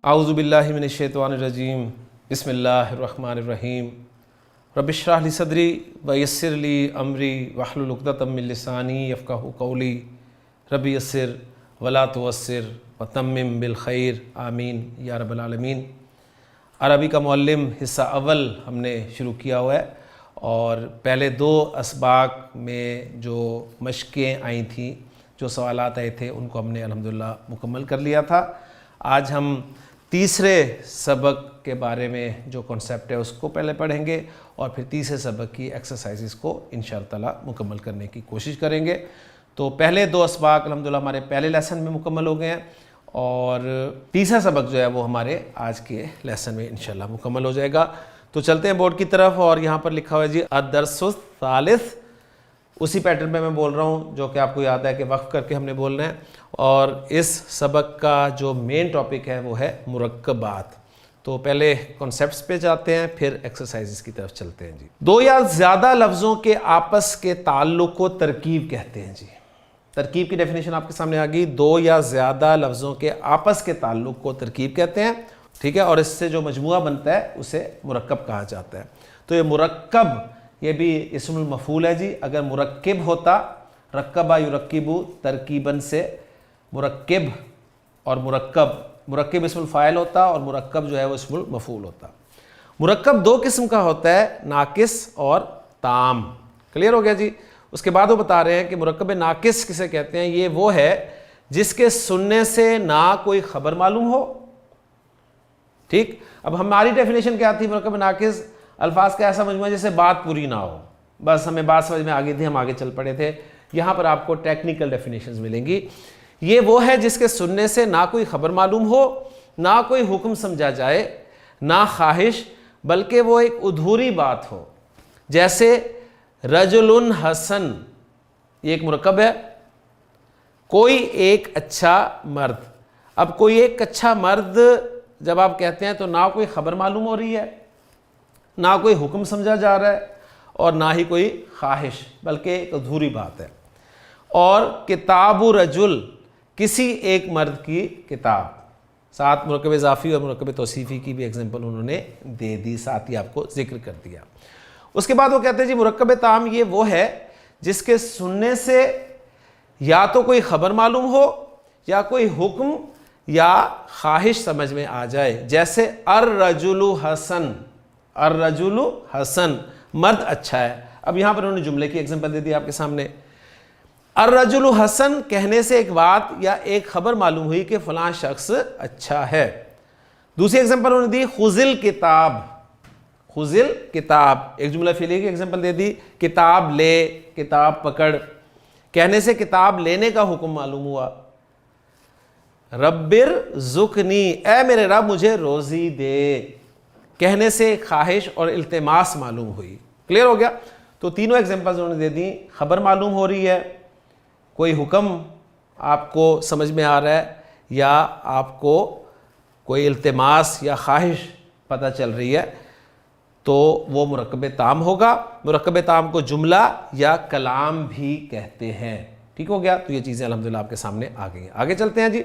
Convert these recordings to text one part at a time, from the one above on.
اعوذ باللہ من الشیطان الرجیم بسم اللہ الرحمن الرحیم رب اشرح لی صدری ویسر لی امری واحلل عقدۃ من لسانی یفقہوا قولی رب یسر ولا تعسر وتمم بالخیر آمین یا رب العالمین۔ عربی کا معلم حصہ اول ہم نے شروع کیا ہوا ہے اور پہلے دو اسباق میں جو مشقیں آئی تھیں، جو سوالات آئے تھے، ان کو ہم نے الحمدللہ مکمل کر لیا تھا۔ آج ہم تیسرے سبق کے بارے میں جو کنسیپٹ ہے اس کو پہلے پڑھیں گے اور پھر تیسرے سبق کی ایکسرسائزز کو انشاءاللہ تعالی مکمل کرنے کی کوشش کریں گے۔ تو پہلے دو اسباق الحمدللہ ہمارے پہلے لیسن میں مکمل ہو گئے ہیں اور تیسرا سبق جو ہے وہ ہمارے آج کے لیسن میں انشاءاللہ مکمل ہو جائے گا۔ تو چلتے ہیں بورڈ کی طرف اور یہاں پر لکھا ہوا ہے جی الدرس الثالث، اسی پیٹرن پہ میں بول رہا ہوں جو کہ آپ کو یاد ہے کہ وقف کر کے ہم نے بولنا ہے، اور اس سبق کا جو مین ٹاپک ہے وہ ہے مرکبات۔ تو پہلے کنسیپٹس پہ جاتے ہیں پھر ایکسرسائزز کی طرف چلتے ہیں جی۔ دو یا زیادہ لفظوں کے آپس کے تعلق کو ترکیب کہتے ہیں جی۔ ترکیب کی ڈیفینیشن آپ کے سامنے آ گئی، دو یا زیادہ لفظوں کے آپس کے تعلق کو ترکیب کہتے ہیں، ٹھیک ہے، اور اس سے جو مجموعہ بنتا ہے اسے مرکب کہا جاتا ہے۔ تو یہ مرکب یہ بھی اسم المفعول ہے جی۔ اگر مرکب ہوتا، رکبہ یرکبو ترکیباً سے مرکب اور مرکب اسم الفاعل ہوتا اور مرکب جو ہے وہ اسم المفعول ہوتا۔ مرکب دو قسم کا ہوتا ہے، ناقص اور تام۔ کلیئر ہو گیا جی۔ اس کے بعد وہ بتا رہے ہیں کہ مرکب ناقص کسے کہتے ہیں، یہ وہ ہے جس کے سننے سے نہ کوئی خبر معلوم ہو، ٹھیک۔ اب ہماری ڈیفینیشن کیا تھی مرکب ناقص؟ الفاظ کا ایسا مجموعہ جیسے بات پوری نہ ہو، بس ہمیں بات سمجھ میں آ گئی تھی، ہم آگے چل پڑے تھے۔ یہاں پر آپ کو ٹیکنیکل ڈیفینیشنز ملیں گی۔ یہ وہ ہے جس کے سننے سے نہ کوئی خبر معلوم ہو، نہ کوئی حکم سمجھا جائے، نہ خواہش، بلکہ وہ ایک ادھوری بات ہو، جیسے رجل حسن، یہ ایک مرکب ہے، کوئی ایک اچھا مرد۔ اب کوئی ایک اچھا مرد جب آپ کہتے ہیں تو نہ کوئی خبر معلوم ہو رہی ہے، نہ کوئی حکم سمجھا جا رہا ہے اور نہ ہی کوئی خواہش، بلکہ ایک ادھوری بات ہے۔ اور کتاب رجل، کسی ایک مرد کی کتاب، ساتھ مرکب اضافی اور مرکب توصیفی کی بھی ایگزامپل انہوں نے دے دی، ساتھ ہی آپ کو ذکر کر دیا۔ اس کے بعد وہ کہتے ہیں جی مرکب تام یہ وہ ہے جس کے سننے سے یا تو کوئی خبر معلوم ہو یا کوئی حکم یا خواہش سمجھ میں آ جائے، جیسے الرجل حسن، الرجل حسن، مرد اچھا ہے۔ اب یہاں پر انہوں نے جملے کی ایگزامپل دے دی آپ کے سامنے۔ الرجل حسن کہنے سے ایک بات یا ایک خبر معلوم ہوئی کہ فلاں شخص اچھا ہے۔ دوسری ایگزامپل انہوں نے دی خذ الکتاب، خذ الکتاب، ایک جملہ فعلیہ کی ایگزامپل دے دی، کتاب لے، کتاب پکڑ، کہنے سے کتاب لینے کا حکم معلوم ہوا۔ رب ارزقنی، اے میرے رب مجھے روزی دے، کہنے سے خواہش اور التماس معلوم ہوئی۔ کلیئر ہو گیا؟ تو تینوں ایگزامپلز انہوں نے دے دی، خبر معلوم ہو رہی ہے، کوئی حکم آپ کو سمجھ میں آ رہا ہے، یا آپ کو کوئی التماس یا خواہش پتہ چل رہی ہے، تو وہ مرکب تام ہوگا۔ مرکب تام کو جملہ یا کلام بھی کہتے ہیں، ٹھیک ہو گیا؟ تو یہ چیزیں الحمدللہ آپ کے سامنے آ گئی ہیں۔ آگے چلتے ہیں جی۔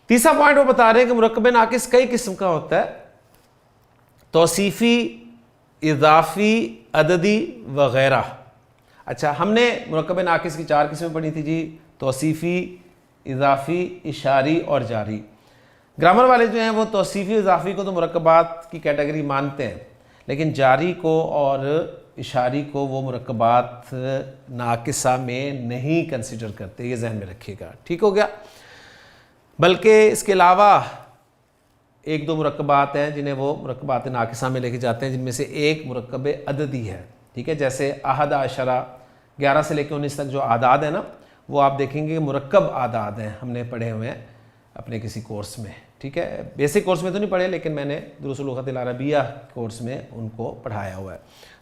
تیسرا پوائنٹ وہ بتا رہے ہیں کہ مرکب ناقص کئی قسم کا ہوتا ہے، توصیفی، اضافی، عددی وغیرہ۔ اچھا، ہم نے مرکب ناقص کی 4 قسمیں پڑھی تھی جی، توصیفی، اضافی، اشاری اور جاری۔ گرامر والے جو ہیں وہ توصیفی اضافی کو تو مرکبات کی کیٹیگری مانتے ہیں، لیکن جاری کو اور اشاری کو وہ مرکبات ناقصہ میں نہیں کنسیڈر کرتے، یہ ذہن میں رکھیے گا، ٹھیک ہو گیا؟ بلکہ اس کے علاوہ ایک دو مرکبات ہیں جنہیں وہ مرکبات ناقصہ میں لے کے جاتے ہیں، جن میں سے ایک مرکب عددی ہے، ٹھیک ہے؟ جیسے احد عشرہ، 11 سے لے کے 19 تک جو اعداد ہیں نا، وہ آپ دیکھیں گے کہ مرکب اعداد ہیں، ہم نے پڑھے ہوئے ہیں اپنے کسی کورس میں، ٹھیک ہے؟ بیسک کورس میں تو نہیں پڑھے، لیکن میں نے دروس اللغت العربیہ کورس میں ان کو پڑھایا ہوا ہے۔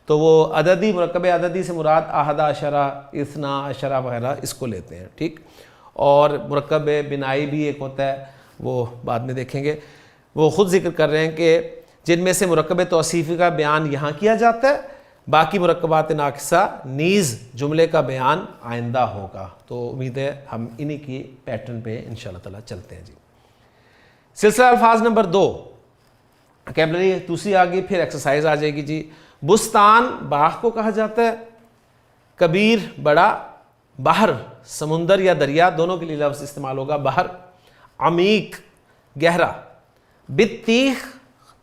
تو وہ عددی، مرکب عددی سے مراد احد عشرہ، اثنا عشرہ وغیرہ اس کو لیتے ہیں، ٹھیک؟ اور مرکب بنائی بھی ایک ہوتا ہے، وہ بعد میں دیکھیں گے۔ وہ خود ذکر کر رہے ہیں کہ جن میں سے مرکب توصیفی کا بیان یہاں کیا جاتا ہے، باقی مرکبات ناقصہ نیز جملے کا بیان آئندہ ہوگا۔ تو امید ہے ہم انہی کی پیٹرن پہ انشاءاللہ تعالی چلتے ہیں جی۔ سلسلہ الفاظ نمبر 2 وکیبلری دوسری آگے پھر ایکسرسائز آ جائے گی جی. بستان باغ کو کہا جاتا ہے. کبیر بڑا. بحر سمندر یا دریا دونوں کے لیے لفظ استعمال ہوگا بحر. عمیق گہرا. بطیخ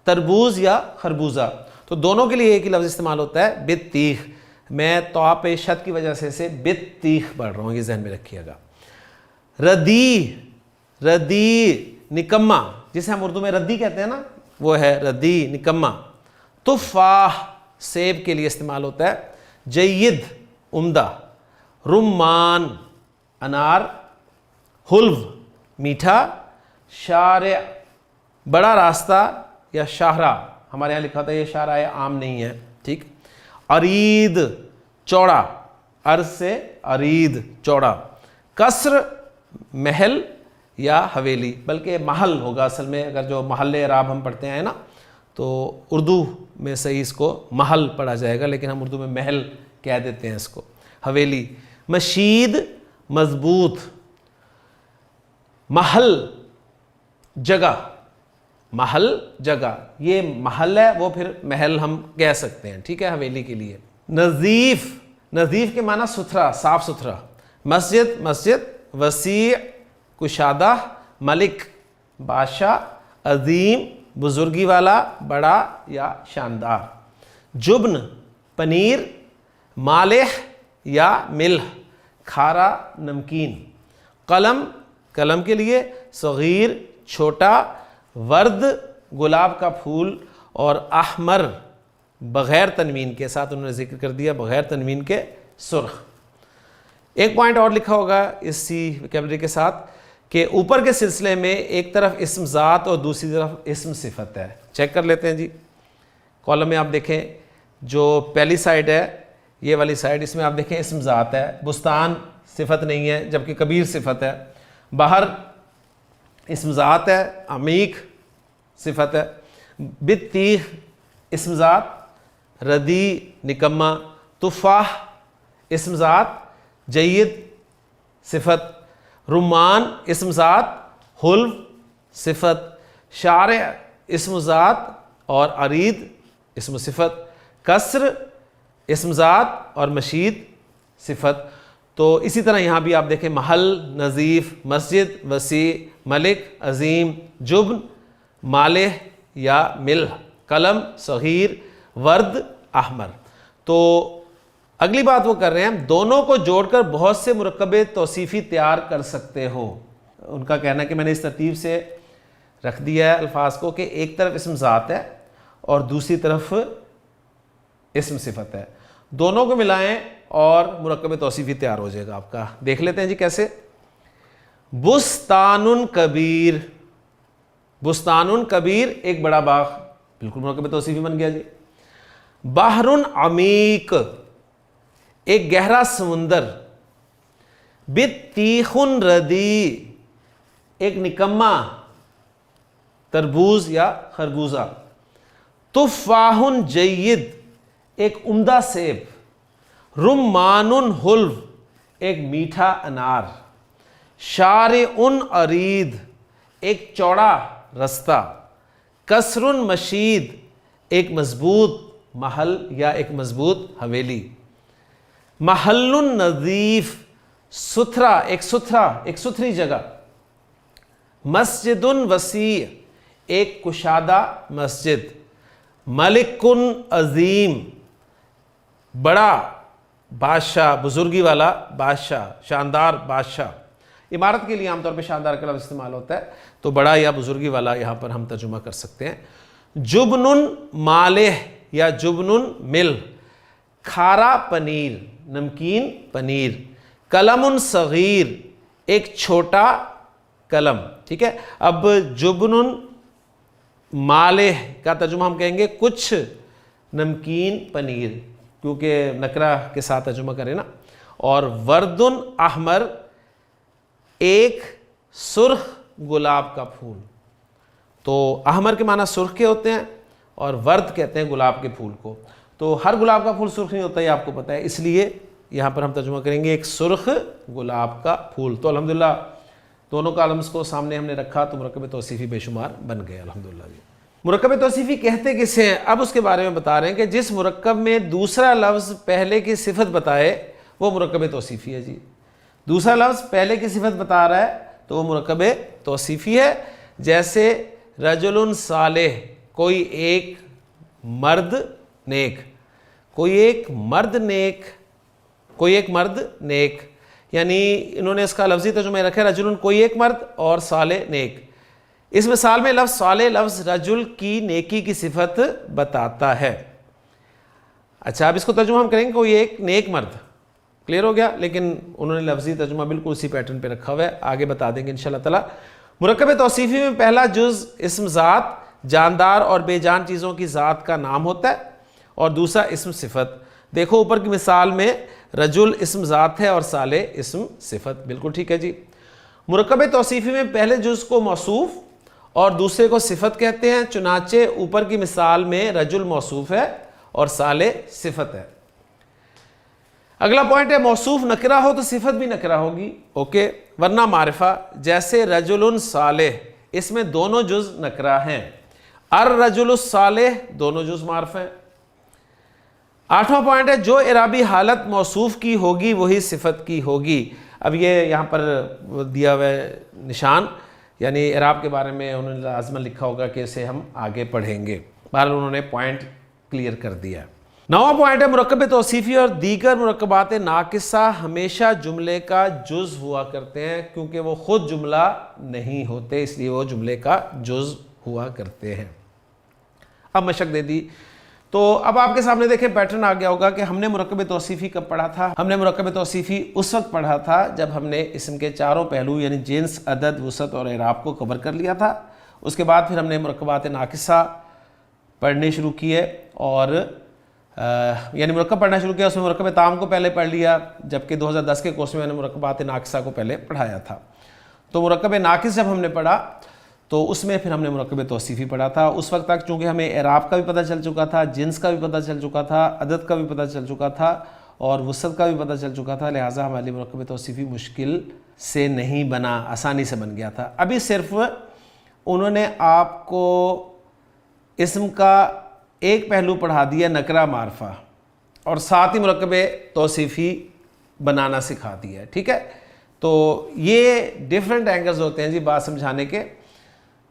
تربوز یا خربوزہ تو دونوں کے لیے ایک ہی لفظ استعمال ہوتا ہے بطیخ. میں تو پہ شد کی وجہ سے بطیخ پڑھ رہا ہوں, یہ ذہن میں رکھیے گا. ردی ردی نکما جسے ہم اردو میں ردی کہتے ہیں نا وہ ہے ردی نکما. تفاح سیب کے لیے استعمال ہوتا ہے. جید عمدہ. رمان انار. حلو میٹھا. شارع بڑا راستہ یا شاہراہ, ہمارے یہاں لکھا تھا یہ شاہراہ عام نہیں ہے, ٹھیک. عرید چوڑا. عرض سے عرید چوڑا. قصر محل یا حویلی, بلکہ محل ہوگا اصل میں, اگر جو محل اعراب ہم پڑھتے ہیں نا تو اردو میں صحیح اس کو محل پڑھا جائے گا, لیکن ہم اردو میں محل کہہ دیتے ہیں اس کو. حویلی. مشید مضبوط. محل جگہ. محل جگہ, یہ محل ہے وہ پھر محل ہم کہہ سکتے ہیں, ٹھیک ہے, حویلی کے لیے. نظیف نظیف کے معنی ستھرا صاف ستھرا. مسجد مسجد. وسیع کشادہ. ملک بادشاہ. عظیم بزرگی والا بڑا یا شاندار. جبن پنیر. مالح یا ملح کھارا نمکین. قلم قلم کے لیے صغیر چھوٹا. ورد گلاب کا پھول. اور احمر بغیر تنوین کے, ساتھ انہوں نے ذکر کر دیا بغیر تنوین کے, سرخ. ایک پوائنٹ اور لکھا ہوگا اسی ویکیبلری کے ساتھ کہ اوپر کے سلسلے میں ایک طرف اسم ذات اور دوسری طرف اسم صفت ہے. چیک کر لیتے ہیں جی. کالم میں آپ دیکھیں جو پہلی سائڈ ہے یہ والی سائڈ, اس میں آپ دیکھیں اسم ذات ہے. بستان صفت نہیں ہے جبکہ کبیر صفت ہے. بحر اسم ذات ہے. عمیق صفت ہے. بطیخ اسم ذات. ردی نکما. تفاح اسم ذات. جید صفت. رمان اسم ذات. حلو صفت. شارع اسم ذات اور عرید اسم صفت. قصر اسم ذات اور مشید صفت. تو اسی طرح یہاں بھی آپ دیکھیں محل نظیف. مسجد وسیع. ملک عظیم. جبن مالح یا ملح. قلم صغیر. ورد احمر. تو اگلی بات وہ کر رہے ہیں ہم دونوں کو جوڑ کر بہت سے مرکب توصیفی تیار کر سکتے ہو. ان کا کہنا ہے کہ میں نے اس ترتیب سے رکھ دیا ہے الفاظ کو کہ ایک طرف اسم ذات ہے اور دوسری طرف اسم صفت ہے, دونوں کو ملائیں اور مرکب توصیفی تیار ہو جائے گا آپ کا. دیکھ لیتے ہیں جی کیسے. بستان کبیر. بستان کبیر ایک بڑا باغ, بالکل مرکب توصیفی بن گیا جی. بحر عمیق ایک گہرا سمندر. بطیخ ردی ایک نکما تربوز یا خربوزہ. تفاح جید ایک عمدہ سیب. رمان حلو ایک میٹھا انار. شارع عرید ایک چوڑا رستہ. قصر مشید ایک مضبوط محل یا ایک مضبوط حویلی. محل نظیف ستھرا ایک ستھری جگہ. مسجد وسیع ایک کشادہ مسجد. ملک عظیم بڑا بادشاہ بزرگی والا بادشاہ شاندار بادشاہ. عمارت کے لیے عام طور پہ شاندار کا لفظ استعمال ہوتا ہے تو بڑا یا بزرگی والا یہاں پر ہم ترجمہ کر سکتے ہیں. جبن مالح یا جبن مل کھارا پنیر نمکین پنیر. قلم صغیر ایک چھوٹا قلم. ٹھیک ہے, اب جبن مالح کا ترجمہ ہم کہیں گے کچھ نمکین پنیر, کیونکہ نکرہ کے ساتھ ترجمہ کریں نا. اور ورد احمر ایک سرخ گلاب کا پھول. تو احمر کے معنی سرخ کے ہوتے ہیں اور ورد کہتے ہیں گلاب کے پھول کو. تو ہر گلاب کا پھول سرخ نہیں ہوتا یہ آپ کو پتہ ہے, اس لیے یہاں پر ہم ترجمہ کریں گے ایک سرخ گلاب کا پھول. تو الحمدللہ دونوں کالمز کو سامنے ہم نے رکھا تو مرکب توصیفی بے شمار بن گئے الحمدللہ جی۔ مرکب توصیفی کہتے کسے ہیں؟ اب اس کے بارے میں بتا رہے ہیں کہ جس مرکب میں دوسرا لفظ پہلے کی صفت بتائے وہ مرکب توصیفی ہے جی۔ دوسرا لفظ پہلے کی صفت بتا رہا ہے تو وہ مرکب توصیفی ہے۔ جیسے رجل صالح، کوئی ایک مرد نیک، کوئی ایک مرد نیک، کوئی ایک مرد نیک، یعنی انہوں نے اس کا لفظی ترجمہ رکھا ہے رجل کوئی ایک مرد اور صالح نیک۔ اس مثال میں لفظ صالح لفظ رجل کی نیکی کی صفت بتاتا ہے۔ اچھا اب اس کو ترجمہ ہم کریں گے کوئی ایک نیک مرد، کلیئر ہو گیا، لیکن انہوں نے لفظی ترجمہ بالکل اسی پیٹرن پہ رکھا ہوا ہے، آگے بتا دیں گے انشاءاللہ تعالی۔ مرکب توصیفی میں پہلا جز اسم ذات، جاندار اور بے جان چیزوں کی ذات کا نام ہوتا ہے، اور دوسرا اسم صفت۔ دیکھو اوپر کی مثال میں رجل اسم ذات ہے اور صالح اسم صفت، بالکل ٹھیک ہے جی۔ مرکب توصیفی میں پہلے جز کو موصوف اور دوسرے کو صفت کہتے ہیں، چنانچہ اوپر کی مثال میں رجل موصوف ہے اور صالح صفت ہے۔ اگلا پوائنٹ ہے موصوف نکرہ ہو تو صفت بھی نکرہ ہوگی، اوکے، ورنہ معرفہ، جیسے رجل صالح، اس میں دونوں جز نکرہ ہیں۔ الرجل الصالح دونوں جز معرفہ ہیں۔ آٹھواں پوائنٹ ہے جو اعرابی حالت موصوف کی ہوگی وہی صفت کی ہوگی۔ اب یہ یہاں پر دیا ہوا ہے نشان، یعنی اعراب کے بارے میں انہوں نے لازماً لکھا ہوگا کہ اسے ہم آگے پڑھیں گے، بہرحال انہوں نے پوائنٹ کلیئر کر دیا۔ نواں پوائنٹ ہے مرکب توصیفی اور دیگر مرکبات ناقصہ ہمیشہ جملے کا جز ہوا کرتے ہیں، کیونکہ وہ خود جملہ نہیں ہوتے اس لیے وہ جملے کا جز ہوا کرتے ہیں۔ اب مشق دے دی تو اب آپ کے سامنے دیکھیں پیٹرن آ گیا ہوگا کہ ہم نے مرکب توصیفی کب پڑھا تھا؟ ہم نے مرکب توصیفی اس وقت پڑھا تھا جب ہم نے اسم کے چاروں پہلو یعنی جنس، عدد، وسعت اور اعراب کو کور کر لیا تھا۔ اس کے بعد پھر ہم نے مرکبات ناقصہ پڑھنے شروع کیے اور یعنی مرکب پڑھنا شروع کیا، اس میں مرکب تام کو پہلے پڑھ لیا، جبکہ 2010 کے کورس میں نے مرکبات ناقصہ کو پہلے پڑھایا تھا۔ تو مرکب ناقص جب ہم نے پڑھا تو اس میں پھر ہم نے مرکب توصیفی پڑھا تھا۔ اس وقت تک چونکہ ہمیں اعراب کا بھی پتہ چل چکا تھا، جنس کا بھی پتہ چل چکا تھا، عدد کا بھی پتہ چل چکا تھا اور وسعت کا بھی پتہ چل چکا تھا، لہٰذا ہمارے لیے مرکب توصیفی مشکل سے نہیں بنا، آسانی سے بن گیا تھا۔ ابھی صرف انہوں نے آپ کو اسم کا ایک پہلو پڑھا دیا نکرہ معرفہ، اور ساتھ ہی مرکب توصیفی بنانا سکھا دیا ہے، ٹھیک ہے۔ تو یہ ڈیفرنٹ اینگلز ہوتے ہیں جی بات سمجھانے کے،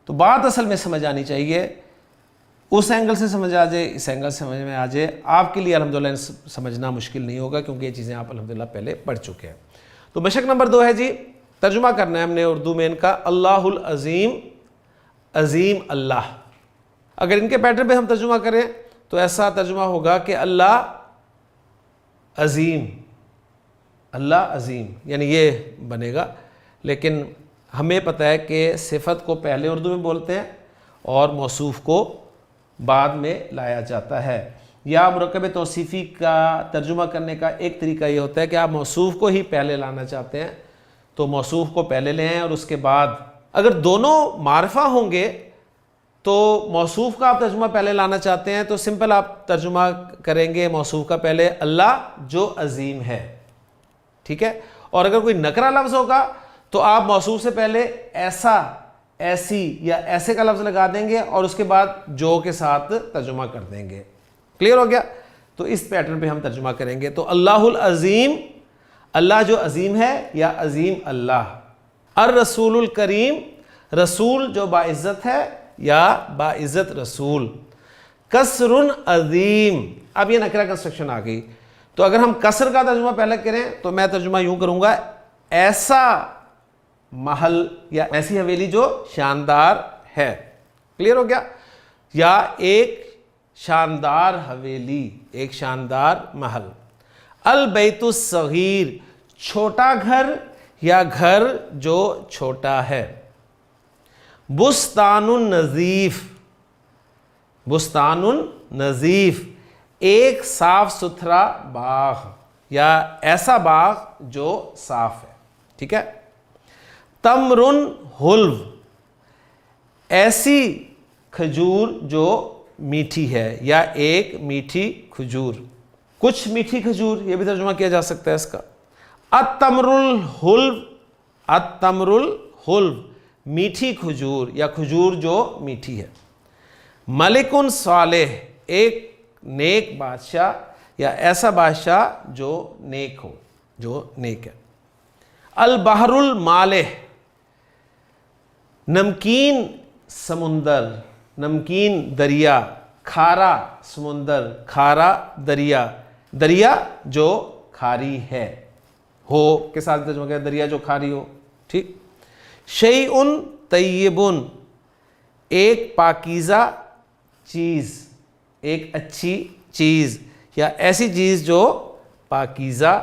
تو بات اصل میں سمجھ آنی چاہیے، اس اینگل سے سمجھ آ جائے، اس اینگل سے سمجھ میں آ جائے، آپ کے لیے الحمدللہ سمجھنا مشکل نہیں ہوگا کیونکہ یہ چیزیں آپ الحمدللہ پہلے پڑھ چکے ہیں۔ تو مشق نمبر 2 ہے جی، ترجمہ کرنا ہے ہم نے اردو میں ان کا اللہ العظیم، عظیم اللہ۔ اگر ان کے پیٹرن پہ ہم ترجمہ کریں تو ایسا ترجمہ ہوگا کہ اللہ عظیم، اللہ عظیم، یعنی یہ بنے گا، لیکن ہمیں پتہ ہے کہ صفت کو پہلے اردو میں بولتے ہیں اور موصوف کو بعد میں لایا جاتا ہے۔ یا مرکب توصیفی کا ترجمہ کرنے کا ایک طریقہ یہ ہوتا ہے کہ آپ موصوف کو ہی پہلے لانا چاہتے ہیں تو موصوف کو پہلے لے آئیں، اور اس کے بعد اگر دونوں معرفہ ہوں گے تو موصوف کا آپ ترجمہ پہلے لانا چاہتے ہیں تو سمپل آپ ترجمہ کریں گے موصوف کا پہلے اللہ جو عظیم ہے، ٹھیک ہے۔ اور اگر کوئی نکرہ لفظ ہوگا تو آپ موصوف سے پہلے ایسا، ایسی یا ایسے کا لفظ لگا دیں گے اور اس کے بعد جو کے ساتھ ترجمہ کر دیں گے، کلیئر ہو گیا۔ تو اس پیٹرن پہ ہم ترجمہ کریں گے، تو اللہ العظیم، اللہ جو عظیم ہے یا عظیم اللہ۔ الرسول الکریم، رسول جو باعزت ہے یا باعزت رسول۔ کسر عظیم، اب یہ نکرہ کنسٹرکشن آ گئی، تو اگر ہم کسر کا ترجمہ پہلے کریں تو میں ترجمہ یوں کروں گا، ایسا محل یا ایسی حویلی جو شاندار ہے، کلیئر ہو گیا، یا ایک شاندار حویلی، ایک شاندار محل۔ البیت الصغیر، چھوٹا گھر یا گھر جو چھوٹا ہے۔ بستان النظیف، بستان النظیف، ایک صاف ستھرا باغ یا ایسا باغ جو صاف ہے، ٹھیک ہے۔ تمر حلو، ایسی کھجور جو میٹھی ہے یا ایک میٹھی کھجور، کچھ میٹھی کھجور، یہ بھی ترجمہ کیا جا سکتا ہے اس کا۔ التمر الحلو، التمر حلو، میٹھی کھجور یا کھجور جو میٹھی ہے۔ ملکن صالح، ایک نیک بادشاہ یا ایسا بادشاہ جو نیک ہو، جو نیک ہے۔ البحر المالح، نمکین سمندر، نمکین دریا، کھارا سمندر، کھارا دریا، دریا جو کھاری ہے، ہو کے ساتھ ترجمہ کیا، دریا جو کھاری ہو، ٹھیک۔ شیئن طیبن، ایک پاکیزہ چیز، ایک اچھی چیز یا ایسی چیز جو پاکیزہ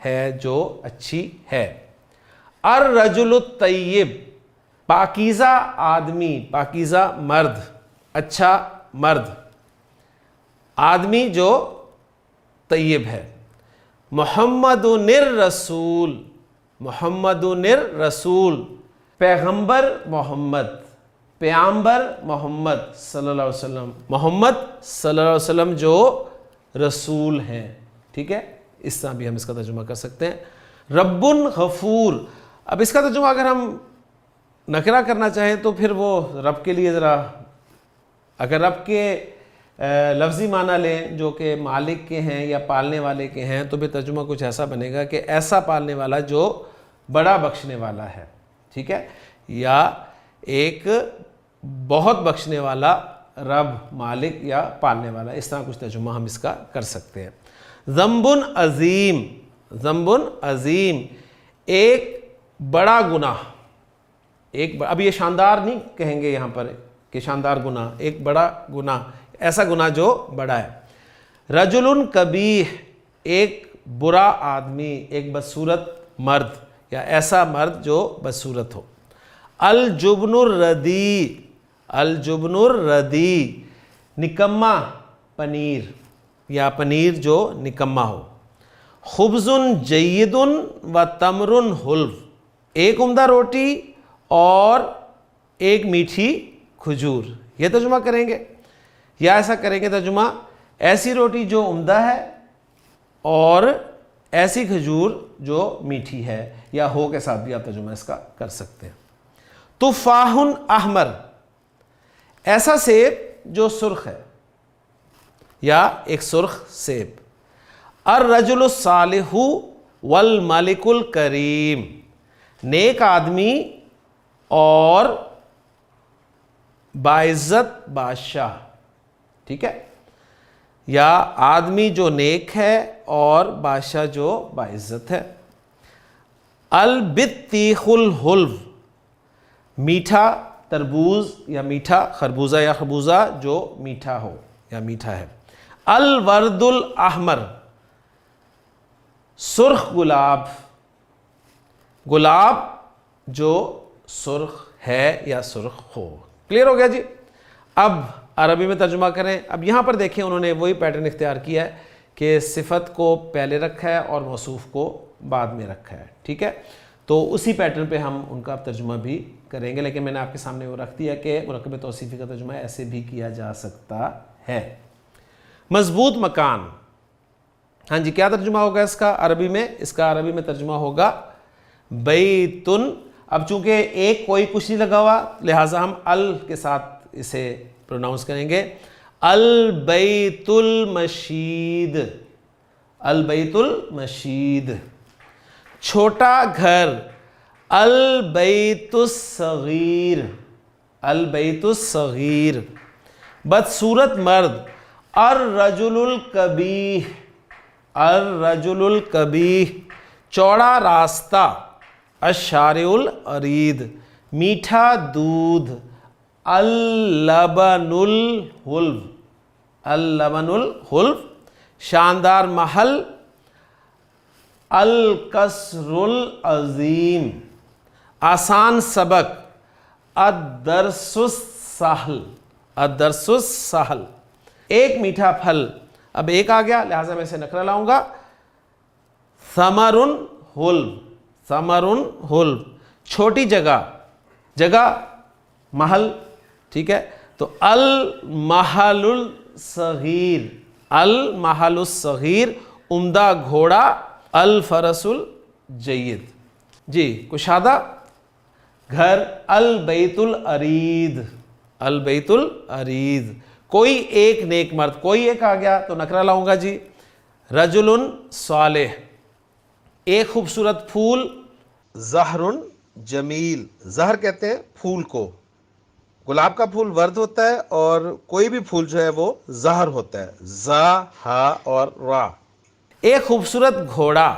ہے، جو اچھی ہے۔ الرجل الطیب، پاکیزہ آدمی، پاکیزہ مرد، اچھا مرد، آدمی جو طیب ہے۔ محمد الرسول، محمد الرسول، پیغمبر محمد، پیامبر محمد صلی اللہ علیہ وسلم، محمد صلی اللہ علیہ وسلم جو رسول ہیں، ٹھیک ہے، اس طرح بھی ہم اس کا ترجمہ کر سکتے ہیں۔ رب غفور، اب اس کا ترجمہ اگر ہم نکرہ کرنا چاہیں تو پھر وہ رب کے لیے ذرا، اگر رب کے لفظی معنی لیں جو کہ مالک کے ہیں یا پالنے والے کے ہیں، تو پھر ترجمہ کچھ ایسا بنے گا کہ ایسا پالنے والا جو بڑا بخشنے والا ہے، ٹھیک ہے، یا ایک بہت بخشنے والا رب، مالک یا پالنے والا، اس طرح کچھ ترجمہ ہم اس کا کر سکتے ہیں۔ ذنب عظیم، ذنب عظیم، ایک بڑا گناہ، اب یہ شاندار نہیں کہیں گے یہاں پر کہ شاندار گناہ، ایک بڑا گناہ، ایسا گناہ جو بڑا ہے۔ رجل قبیح، ایک برا آدمی، ایک بدصورت مرد یا ایسا مرد جو بدصورت ہو۔ الجبن الردی، الجبن الردی، نکما پنیر یا پنیر جو نکما ہو۔ خبز جید و تمر حلو، ایک عمدہ روٹی اور ایک میٹھی کھجور، یہ ترجمہ کریں گے، یا ایسا کریں گے ترجمہ، ایسی روٹی جو عمدہ ہے اور ایسی کھجور جو میٹھی ہے، یا ہو کے ساتھ بھی آپ ترجمہ اس کا کر سکتے ہیں۔ تفاح احمر، ایسا سیب جو سرخ ہے یا ایک سرخ سیب۔ الرجل الصالح والملک الکریم، نیک آدمی اور باعزت بادشاہ، ٹھیک ہے، یا آدمی جو نیک ہے اور بادشاہ جو باعزت ہے۔ البطیخ الحلو، میٹھا تربوز یا میٹھا خربوزہ یا خربوزہ جو میٹھا ہو یا میٹھا ہے۔ الورد الاحمر، سرخ گلاب، گلاب جو سرخ ہے یا سرخ ہو۔ کلیئر ہو گیا جی؟ اب عربی میں ترجمہ کریں۔ اب یہاں پر دیکھیں انہوں نے وہی پیٹرن اختیار کیا ہے کہ صفت کو پہلے رکھا ہے اور موصوف کو بعد میں رکھا ہے، ٹھیک ہے، تو اسی پیٹرن پہ ہم ان کا ترجمہ بھی کریں گے، لیکن میں نے آپ کے سامنے وہ رکھ دیا کہ مرکب توصیفی کا ترجمہ ایسے بھی کیا جا سکتا ہے۔ مضبوط مکان، ہاں جی، کیا ترجمہ ہوگا اس کا عربی میں؟ اس کا عربی میں ترجمہ ہوگا بیتن۔ اب چونکہ ایک کوئی کچھ نہیں لگا ہوا لہٰذا ہم ال کے ساتھ اسے پروناؤنس کریں گے، البیت المشید، البیت المشید۔ چھوٹا گھر، البیت الصغیر، البیت الصغیر۔ بدصورت مرد، الرجل القبیح، الرجل القبیح۔ چوڑا راستہ، الشارع العریض۔ میٹھا دودھ، اللبن الحلو، اللبن الحلو۔ شاندار محل، القصر العظیم۔ آسان سبق، الدرس السہل، الدرس السہل۔ ایک میٹھا پھل، اب ایک آ گیا لہٰذا میں اسے نکرہ لاؤں گا، ثمر حلو، ثمر حلو۔ چھوٹی جگہ، جگہ محل، ٹھیک ہے، تو المحل الصغیر، المحل الصغیر۔ عمدہ گھوڑا، الفرس الجید۔ جی، کشادہ گھر. البیت العرید, البیت العرید, کوئی ایک نیک مرد, کوئی ایک آ گیا تو نکرہ لاؤں گا جی. رجل صالح, ایک خوبصورت پھول. زہر جمیل, زہر کہتے ہیں پھول کو, گلاب کا پھول ورد ہوتا ہے اور کوئی بھی پھول جو ہے وہ زہر ہوتا ہے. زا, ہا اور را. ایک خوبصورت گھوڑا.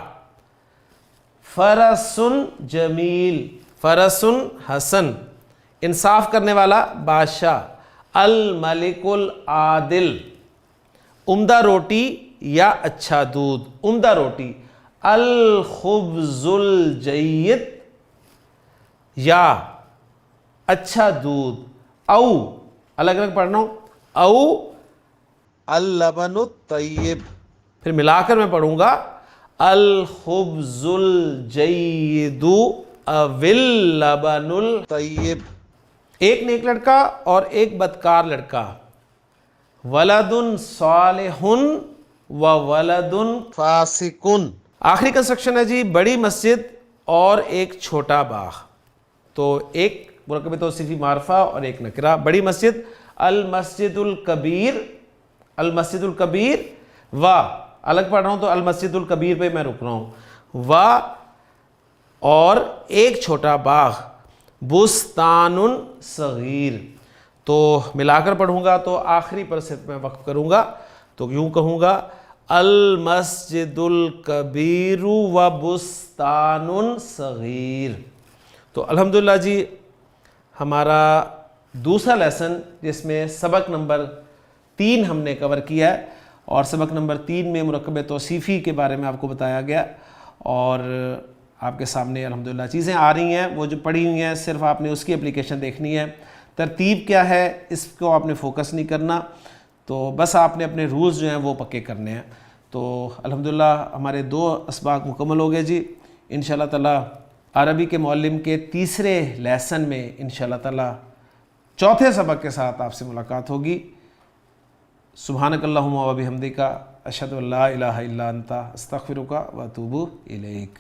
فرس جمیل, فرس حسن, انصاف کرنے والا بادشاہ. الملک العادل, عمدہ روٹی یا اچھا دودھ, عمدہ روٹی. الخبز الجید, یا اچھا دودھ. او, الگ الگ پڑھنا ہوں, او اللبن الطیب, پھر ملا کر میں پڑھوں گا الخبز الجید او اللبن الطیب. ایک نیک لڑکا اور ایک بدکار لڑکا. ولد صالح و ولد فاسق. آخری کنسٹرکشن ہے جی, بڑی مسجد اور ایک چھوٹا باغ. تو ایک مرکب توصیفی معرفہ اور ایک نکرہ. بڑی مسجد المسجد الکبیر, المسجد الکبیر. و الگ پڑھ رہا ہوں تو المسجد الکبیر پہ میں رک رہا ہوں. و اور ایک چھوٹا باغ. بستان صغیر, تو ملا کر پڑھوں گا تو آخری پر صرف میں وقف کروں گا, تو یوں کہوں گا المسجد الکبیر و بستان صغیر. تو الحمدللہ جی ہمارا دوسرا لیسن جس میں سبق نمبر 3 ہم نے کور کیا ہے, اور سبق نمبر 3 میں مرکب توصیفی کے بارے میں آپ کو بتایا گیا, اور آپ کے سامنے الحمدللہ چیزیں آ رہی ہیں, وہ جو پڑھی ہوئی ہیں صرف آپ نے اس کی اپلیکیشن دیکھنی ہے. ترتیب کیا ہے اس کو آپ نے فوکس نہیں کرنا, تو بس آپ نے اپنے رولز جو ہیں وہ پکے کرنے ہیں. تو الحمدللہ ہمارے 2 اسباق مکمل ہو گئے جی. انشاءاللہ تعالی عربی کے معلم کے تیسرے لیسن میں انشاءاللہ تعالی چوتھے سبق کے ساتھ آپ سے ملاقات ہوگی. سبحانک اللہم و بحمدک, اشہد ان لا الہ الا انت, استغفرک و اتوب الیک.